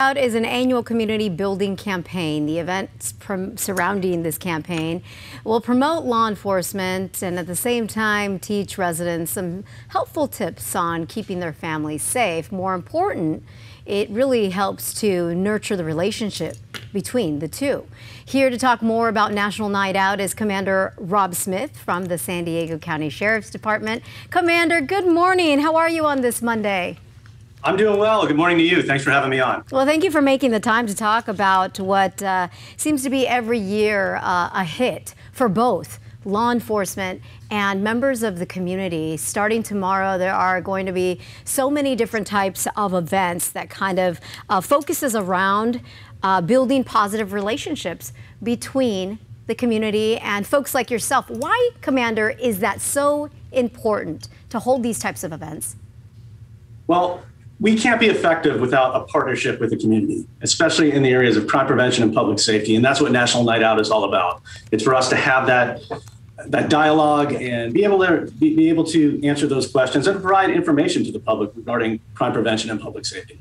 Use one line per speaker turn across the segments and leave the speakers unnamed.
Out is an annual community building campaign. The events surrounding this campaign will promote law enforcement and at the same time teach residents some helpful tips on keeping their families safe. More important, it really helps to nurture the relationship between the two. Here to talk more about National Night Out is Commander Rob Smith from the San Diego County Sheriff's Department. Commander, good morning. How are you on this Monday?
I'm doing well. Good morning to you. Thanks for having me on.
Well, thank you for making the time to talk about what seems to be every year a hit for both law enforcement and members of the community. Starting tomorrow, there are going to be so many different types of events that kind of focuses around building positive relationships between the community and folks like yourself. Why, Commander, is that so important to hold these types of events?
Well, we can't be effective without a partnership with the community, especially in the areas of crime prevention and public safety. And that's what National Night Out is all about. It's for us to have that dialogue and be able to answer those questions and provide information to the public regarding crime prevention and public safety.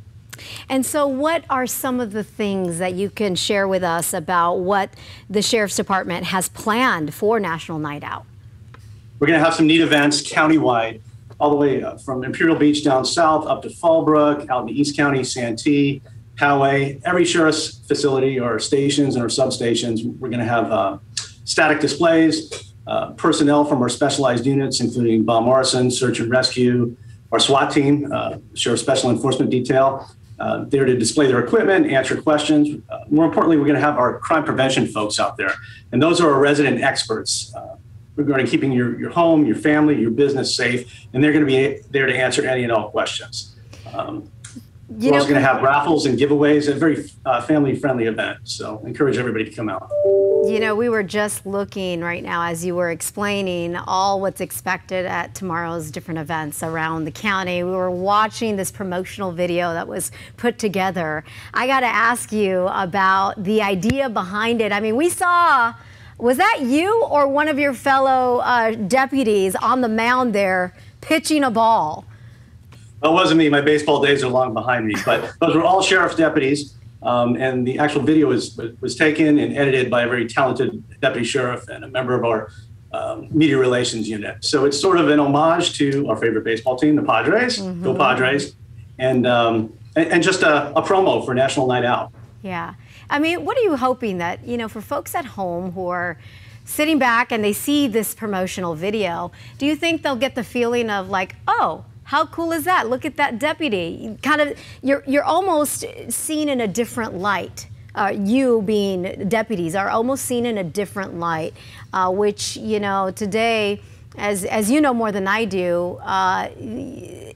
And so what are some of the things that you can share with us about what the Sheriff's Department has planned for National Night Out?
We're going to have some neat events countywide, all the way from Imperial Beach down south up to Fallbrook, out in the East County, Santee, Poway. Every sheriff's facility or stations and our substations, we're going to have static displays, personnel from our specialized units, including Bob Morrison, Search and Rescue, our SWAT team, Sheriff Special Enforcement Detail, there to display their equipment, answer questions. More importantly, we're going to have our crime prevention folks out there. And those are our resident experts regarding keeping your home, your family, your business safe, and they're going to be there to answer any and all questions. We're also going to have raffles and giveaways, a very family-friendly event, so encourage everybody to come out.
You know, we were just looking right now as you were explaining all what's expected at tomorrow's different events around the county. We were watching this promotional video that was put together. I got to ask you about the idea behind it. I mean, we saw... Was that you or one of your fellow deputies on the mound there pitching a ball?
Well, it wasn't me. My baseball days are long behind me, but those were all sheriff's deputies. And the actual video was taken and edited by a very talented deputy sheriff and a member of our media relations unit. So it's sort of an homage to our favorite baseball team, the Padres. Mm-hmm. Go Padres. And just a promo for National Night Out.
Yeah. I mean, what are you hoping that, you know, for folks at home who are sitting back and they see this promotional video, do you think they'll get the feeling of like, oh, how cool is that? Look at that deputy. Kind of, you're almost seen in a different light. You being deputies are almost seen in a different light, which, you know, today, as you know more than I do,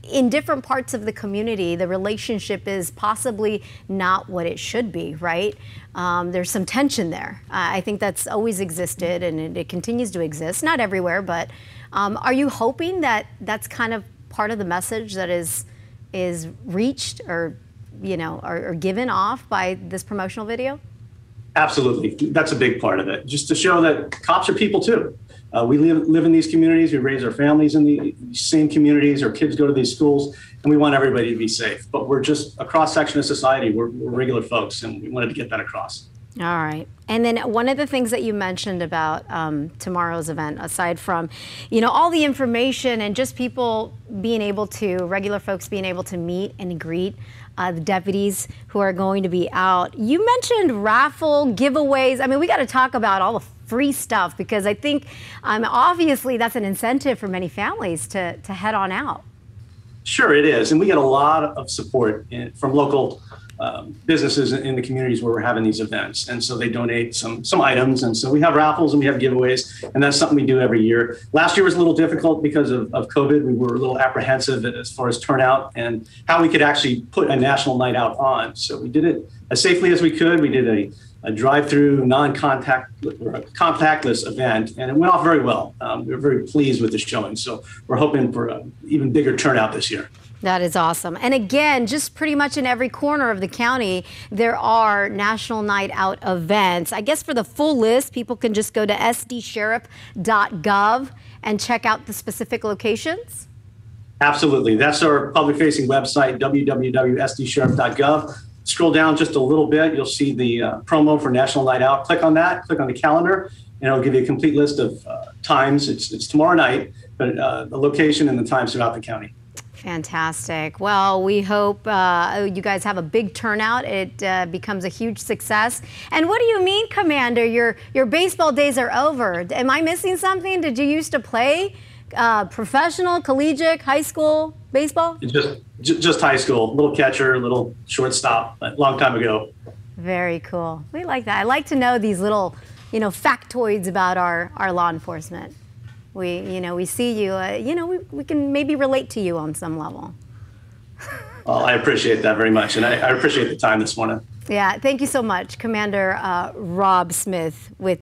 in different parts of the community, the relationship is possibly not what it should be, right? There's some tension there. I think that's always existed and it continues to exist, not everywhere, but are you hoping that that's kind of part of the message that is reached or, you know, or given off by this promotional video?
Absolutely. That's a big part of it. Just to show that cops are people too. We live in these communities. We raise our families in the same communities. Our kids go to these schools, and we want everybody to be safe. But we're just a cross-section of society. We're regular folks, and we wanted to get that across.
All right. And then one of the things that you mentioned about tomorrow's event, aside from, you know, all the information and just people being able to, regular folks being able to meet and greet the deputies who are going to be out. You mentioned raffle giveaways. I mean, we got to talk about all the free stuff because I think obviously that's an incentive for many families to head on out. Sure, it is. And we get a lot of support from local businesses in the communities where we're having these events. And so they donate some items. And so we have raffles and we have giveaways. And that's something we do every year. Last year was a little difficult because of COVID. We were a little apprehensive as far as turnout and how we could actually put a National Night Out on. So we did it as safely as we could. We did a drive-through, contactless event, and it went off very well. We were very pleased with the showing. So we're hoping for an even bigger turnout this year. That is awesome. And again, just pretty much in every corner of the county, there are National Night Out events. I guess for the full list, people can just go to sdsheriff.gov and check out the specific locations. Absolutely. That's our public-facing website, www.sdsheriff.gov.
scroll down just a little bit, you'll see the promo for National Night Out. Click on that, click on the calendar, and it'll give you a complete list of times. It's tomorrow night, but the location and the times throughout the county.
Fantastic. Well, we hope you guys have a big turnout. It becomes a huge success. And what do you mean, Commander? Your baseball days are over. Am I missing something? Did you used to play professional, collegiate, high school baseball?
Just high school. Little catcher, little shortstop. A long time ago.
Very cool. We like that. I like to know these little, factoids about our law enforcement. We see you, we can maybe relate to you on some level.
Well, I appreciate that very much, and I appreciate the time this morning.
Yeah, thank you so much, Commander Rob Smith with